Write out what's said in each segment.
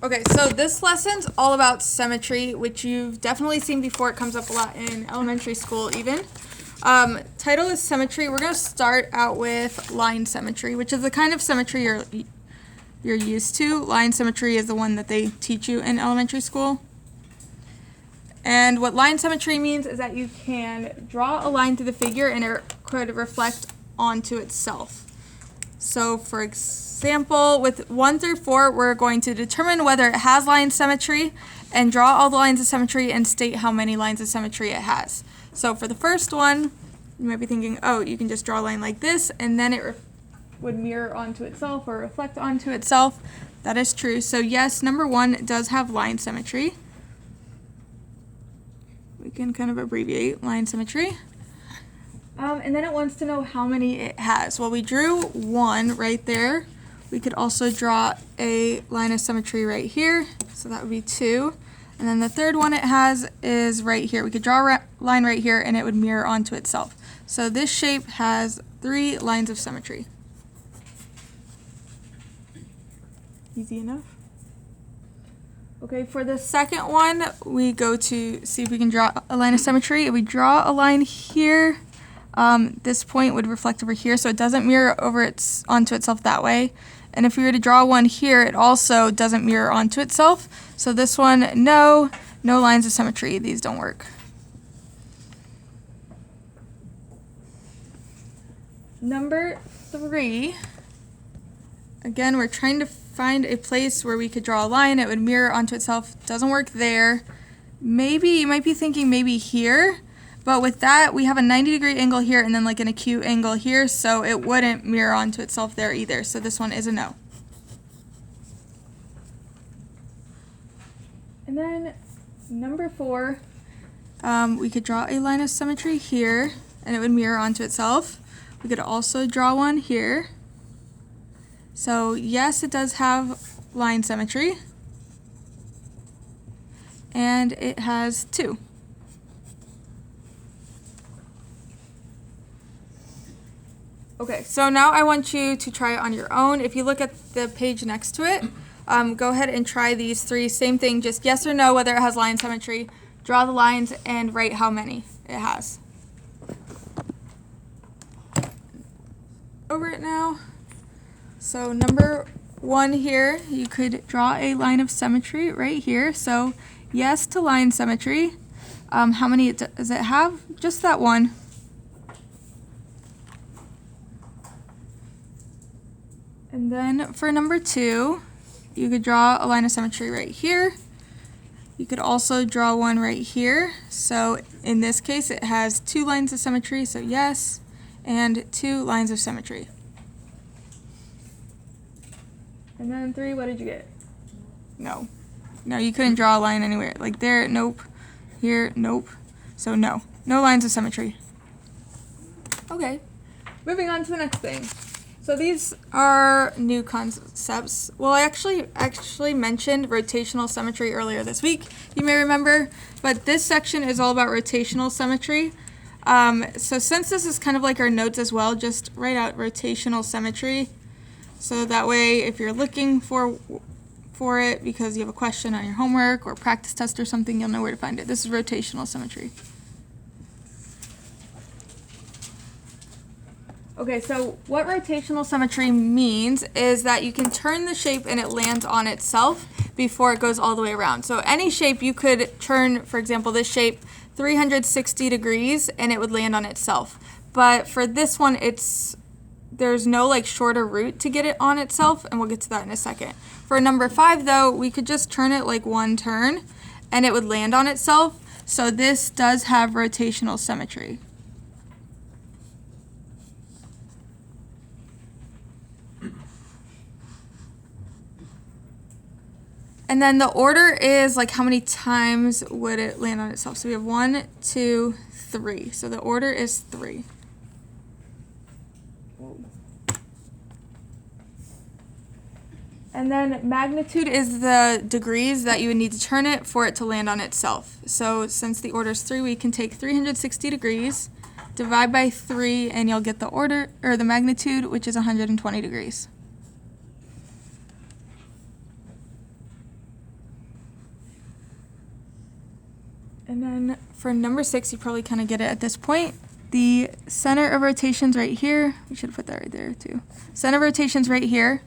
Okay, so this lesson's all about symmetry, which you've definitely seen before. It comes up a lot in elementary school even. Title is Symmetry. We're going to start out with line symmetry, which is the kind of symmetry you're used to. Line symmetry is the one that they teach you in elementary school. And what line symmetry means is that you can draw a line through the figure and it could reflect onto itself. So for example, with 1 through 4, we're going to determine whether it has line symmetry and draw all the lines of symmetry and state how many lines of symmetry it has. So for the first one, you might be thinking, oh, you can just draw a line like this and then it would mirror onto itself or reflect onto itself. That is true. So yes, number 1 does have line symmetry. We can kind of abbreviate line symmetry. And then it wants to know how many it has. Well, we drew 1 right there. We could also draw a line of symmetry right here. So that would be 2. And then the third one it has is right here. We could draw a line right here and it would mirror onto itself. So this shape has 3 lines of symmetry. Easy enough? Okay, for the second one, we go to see if we can draw a line of symmetry. If we draw a line here, this point would reflect over here, so it doesn't mirror onto itself that way. And if we were to draw one here, it also doesn't mirror onto itself. So this one, no lines of symmetry. These don't work. Number 3, again, we're trying to find a place where we could draw a line. It would mirror onto itself. Doesn't work there. Maybe, you might be thinking maybe here. But with that, we have a 90-degree angle here and then like an acute angle here, so it wouldn't mirror onto itself there either. So this one is a no. And then number 4, we could draw a line of symmetry here and it would mirror onto itself. We could also draw one here. So yes, it does have line symmetry. And it has 2. Okay, so now I want you to try it on your own. If you look at the page next to it, go ahead and try these 3. Same thing, just yes or no, whether it has line symmetry. Draw the lines and write how many it has. Over it now. So number 1 here, you could draw a line of symmetry right here. So yes to line symmetry. How many does it have? Just that 1. And then for number 2, you could draw a line of symmetry right here. You could also draw one right here. So in this case, it has 2 lines of symmetry, so yes, and 2 lines of symmetry. And then 3, what did you get? No. No, you couldn't draw a line anywhere. Like there, nope. Here, nope. So no. No lines of symmetry. Okay. Moving on to the next thing. So these are new concepts. Well, I actually mentioned rotational symmetry earlier this week, you may remember, but this section is all about rotational symmetry. So since this is kind of like our notes as well, just write out rotational symmetry. So that way, if you're looking for it because you have a question on your homework or practice test or something, you'll know where to find it. This is rotational symmetry. Okay, so what rotational symmetry means is that you can turn the shape and it lands on itself before it goes all the way around. So any shape you could turn, for example, this shape 360 degrees and it would land on itself. But for this one, there's no like shorter route to get it on itself, and we'll get to that in a second. For number 5 though, we could just turn it like 1 turn and it would land on itself. So this does have rotational symmetry. And then the order is like how many times would it land on itself. So we have 1, 2, 3. So the order is 3. And then magnitude is the degrees that you would need to turn it for it to land on itself. So since the order is 3, we can take 360 degrees, divide by 3, and you'll get the order or the magnitude, which is 120 degrees. And then for number 6, you probably kind of get it at this point. The center of rotation's right here. We should put that right there too. Center of rotation's right here.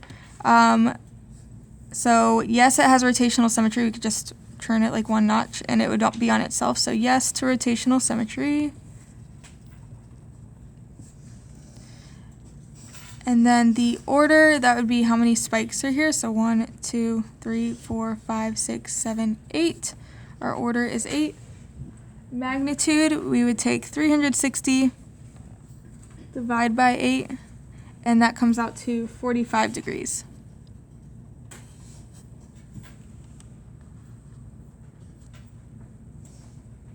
So yes, it has rotational symmetry. We could just turn it like one notch and it would be on itself. So yes to rotational symmetry. And then the order, that would be how many spikes are here. So 1, 2, 3, 4, 5, 6, 7, 8. Our order is 8. Magnitude, we would take 360, divide by 8, and that comes out to 45 degrees.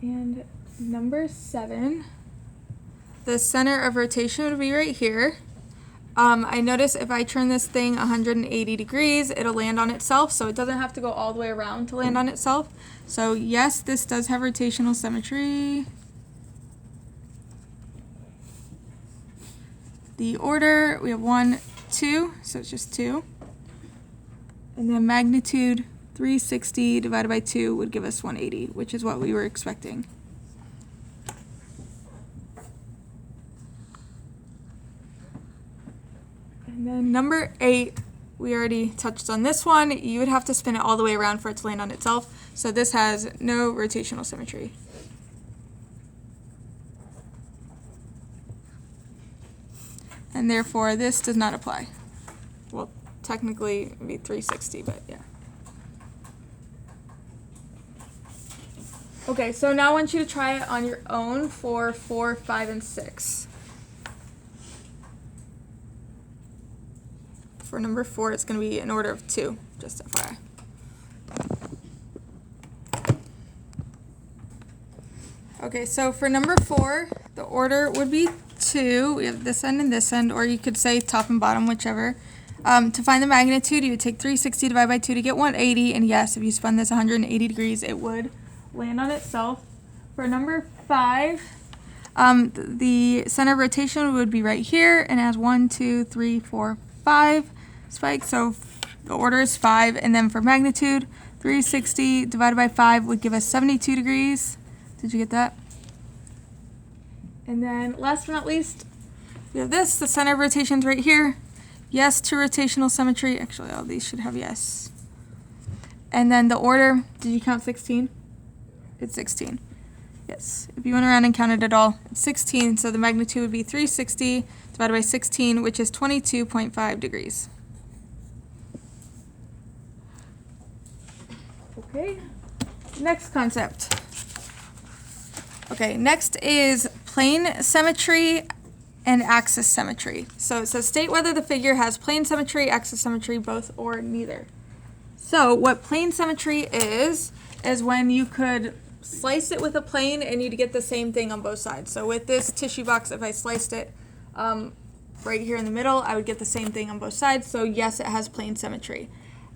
And number 7, the center of rotation would be right here. I notice if I turn this thing 180 degrees, it'll land on itself, so it doesn't have to go all the way around to land on itself. So yes, this does have rotational symmetry. The order, we have 1, 2, so it's just 2. And then magnitude, 360 divided by 2 would give us 180, which is what we were expecting. And then number 8, we already touched on this one. You would have to spin it all the way around for it to land on itself. So this has no rotational symmetry. And therefore, this does not apply. Well, technically, it would be 360, but yeah. Okay, so now I want you to try it on your own for 4, 5, and 6. For number 4, it's going to be an order of 2, just FYI. Okay, so for number 4, the order would be 2. We have this end and this end, or you could say top and bottom, whichever. To find the magnitude, you would take 360 divided by 2 to get 180, and yes, if you spun this 180 degrees, it would land on itself. For number 5, the center of rotation would be right here, and it has 1, 2, 3, 4, 5 spikes, so the order is 5. And then for magnitude, 360 divided by 5 would give us 72 degrees. Did you get that? And then last but not least, we have this. The center of rotation is right here. Yes to rotational symmetry. Actually, all these should have yes. And then the order, did you count 16? It's 16. Yes. If you went around and counted it all, it's 16. So the magnitude would be 360 divided by 16, which is 22.5 degrees. Okay. Next concept. Okay, next is plane symmetry and axis symmetry. So it says state whether the figure has plane symmetry, axis symmetry, both or neither. So what plane symmetry is when you could slice it with a plane and you'd get the same thing on both sides. So with this tissue box, if I sliced it right here in the middle, I would get the same thing on both sides. So yes, it has plane symmetry.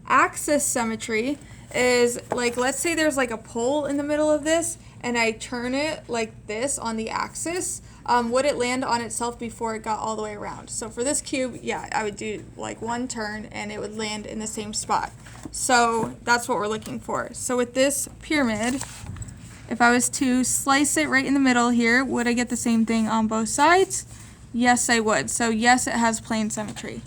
Axis symmetry is like, let's say there's like a pole in the middle of this and I turn it like this on the axis, would it land on itself before it got all the way around? So for this cube, yeah, I would do like one turn and it would land in the same spot. So that's what we're looking for. So with this pyramid, if I was to slice it right in the middle here, would I get the same thing on both sides? Yes, I would. So yes, it has plane symmetry.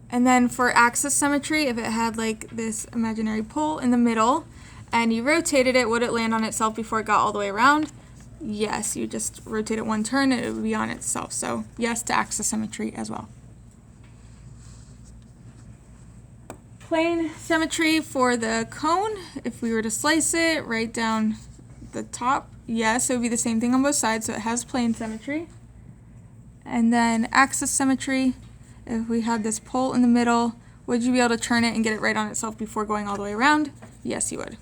And then for axis symmetry, if it had like this imaginary pole in the middle and you rotated it, would it land on itself before it got all the way around? Yes, you just rotate it one turn and it would be on itself. So yes to axis symmetry as well. Plane symmetry for the cone, if we were to slice it right down the top, yes, it would be the same thing on both sides, so it has plane symmetry. And then axis symmetry, if we had this pole in the middle, would you be able to turn it and get it right on itself before going all the way around? Yes, you would.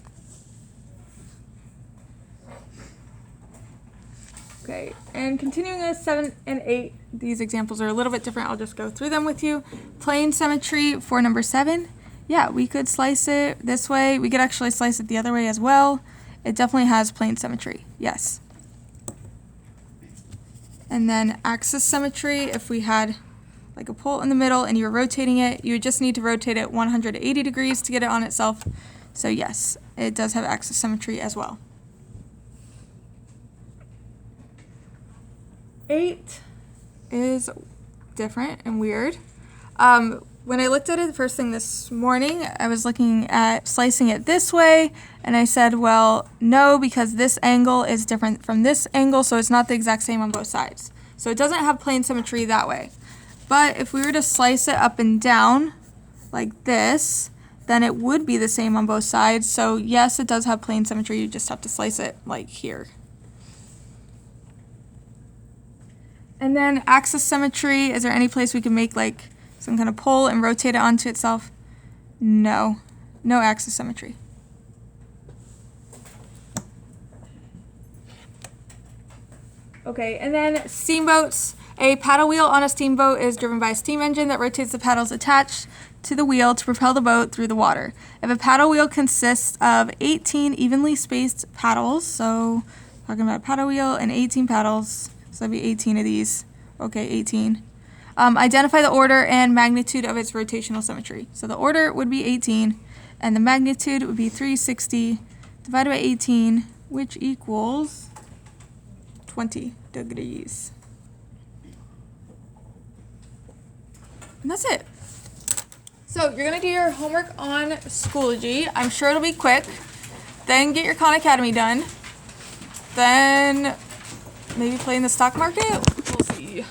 Okay, and continuing with 7 and 8, these examples are a little bit different. I'll just go through them with you. Plane symmetry for number 7. Yeah, we could slice it this way. We could actually slice it the other way as well. It definitely has plane symmetry, yes. And then axis symmetry, if we had like a pole in the middle and you were rotating it, you would just need to rotate it 180 degrees to get it on itself. So yes, it does have axis symmetry as well. 8 is different and weird. When I looked at it the first thing this morning, I was looking at slicing it this way, and I said, well, no, because this angle is different from this angle, so it's not the exact same on both sides. So it doesn't have plane symmetry that way. But if we were to slice it up and down like this, then it would be the same on both sides. So yes, it does have plane symmetry, you just have to slice it like here. And then axis symmetry, is there any place we can make like some kind of pole and rotate it onto itself? No, no axis symmetry. Okay, and then steamboats. A paddle wheel on a steamboat is driven by a steam engine that rotates the paddles attached to the wheel to propel the boat through the water. If a paddle wheel consists of 18 evenly spaced paddles, so talking about a paddle wheel and 18 paddles, so that'd be 18 of these. Okay, 18. Identify the order and magnitude of its rotational symmetry. So the order would be 18, and the magnitude would be 360 divided by 18, which equals 20 degrees. And that's it. So you're going to do your homework on Schoology. I'm sure it'll be quick. Then get your Khan Academy done. Then maybe play in the stock market. We'll see.